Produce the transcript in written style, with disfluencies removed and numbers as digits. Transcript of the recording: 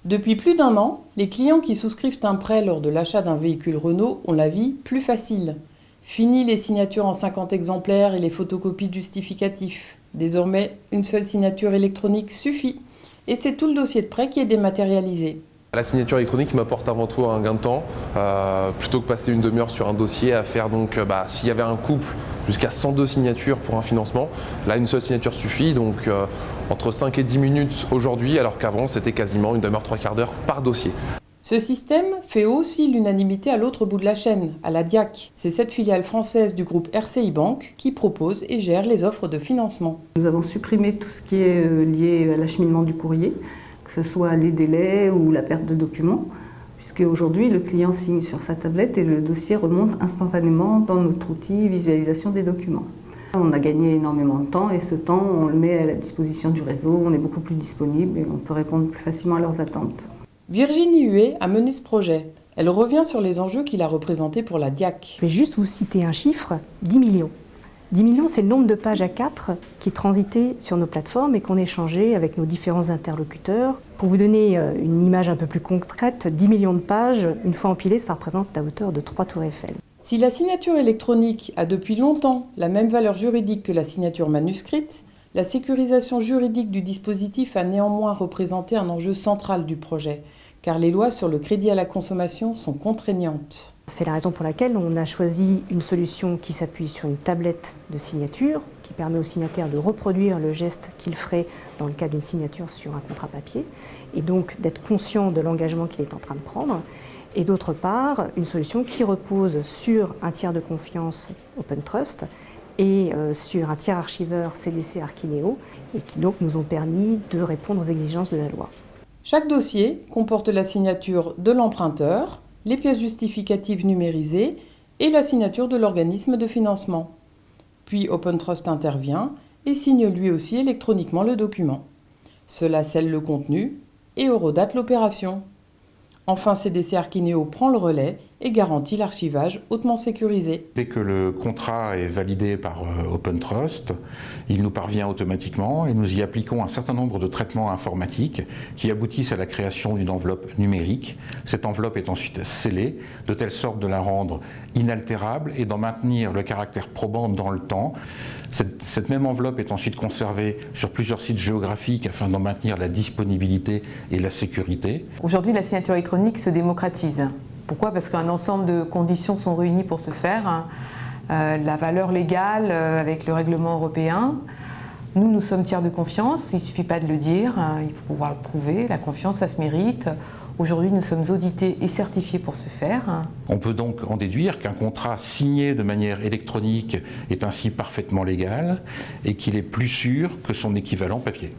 Depuis plus d'un an, les clients qui souscrivent un prêt lors de l'achat d'un véhicule Renault ont la vie plus facile. Fini les signatures en 50 exemplaires et les photocopies de justificatifs. Désormais, une seule signature électronique suffit. Et c'est tout le dossier de prêt qui est dématérialisé. La signature électronique m'apporte avant tout un gain de temps, plutôt que passer une demi-heure sur un dossier à faire s'il y avait un couple jusqu'à 102 signatures pour un financement, là une seule signature suffit, donc entre 5 et 10 minutes aujourd'hui, alors qu'avant c'était quasiment une demi-heure, trois quarts d'heure par dossier. Ce système fait aussi l'unanimité à l'autre bout de la chaîne, à la DIAC. C'est cette filiale française du groupe RCI Bank qui propose et gère les offres de financement. Nous avons supprimé tout ce qui est lié à l'acheminement du courrier, que ce soit les délais ou la perte de documents, puisque aujourd'hui le client signe sur sa tablette et le dossier remonte instantanément dans notre outil visualisation des documents. On a gagné énormément de temps et ce temps on le met à la disposition du réseau, on est beaucoup plus disponible et on peut répondre plus facilement à leurs attentes. Virginie Huet a mené ce projet. Elle revient sur les enjeux qu'il a représentés pour la DIAC. Je vais juste vous citer un chiffre, 10 millions. 10 millions, c'est le nombre de pages A4 qui transitaient sur nos plateformes et qu'on échangeait avec nos différents interlocuteurs. Pour vous donner une image un peu plus concrète, 10 millions de pages, une fois empilées, ça représente la hauteur de 3 tours Eiffel. Si la signature électronique a depuis longtemps la même valeur juridique que la signature manuscrite, la sécurisation juridique du dispositif a néanmoins représenté un enjeu central du projet, car les lois sur le crédit à la consommation sont contraignantes. C'est la raison pour laquelle on a choisi une solution qui s'appuie sur une tablette de signature, qui permet au signataire de reproduire le geste qu'il ferait dans le cas d'une signature sur un contrat papier, et donc d'être conscient de l'engagement qu'il est en train de prendre. Et d'autre part, une solution qui repose sur un tiers de confiance OpenTrust et sur un tiers archiveur CDC Archineo, et qui donc nous ont permis de répondre aux exigences de la loi. Chaque dossier comporte la signature de l'emprunteur, les pièces justificatives numérisées et la signature de l'organisme de financement. Puis OpenTrust intervient et signe lui aussi électroniquement le document. Cela scelle le contenu et eurodate l'opération. Enfin, CDC Archineo prend le relais et garantit l'archivage hautement sécurisé. Dès que le contrat est validé par OpenTrust, il nous parvient automatiquement et nous y appliquons un certain nombre de traitements informatiques qui aboutissent à la création d'une enveloppe numérique. Cette enveloppe est ensuite scellée de telle sorte de la rendre inaltérable et d'en maintenir le caractère probant dans le temps. Cette même enveloppe est ensuite conservée sur plusieurs sites géographiques afin d'en maintenir la disponibilité et la sécurité. Aujourd'hui, la signature électronique se démocratise. Pourquoi ? Parce qu'un ensemble de conditions sont réunies pour ce faire. La valeur légale avec le règlement européen. Nous sommes tiers de confiance, il ne suffit pas de le dire, il faut pouvoir le prouver. La confiance, ça se mérite. Aujourd'hui, nous sommes audités et certifiés pour ce faire. On peut donc en déduire qu'un contrat signé de manière électronique est ainsi parfaitement légal et qu'il est plus sûr que son équivalent papier.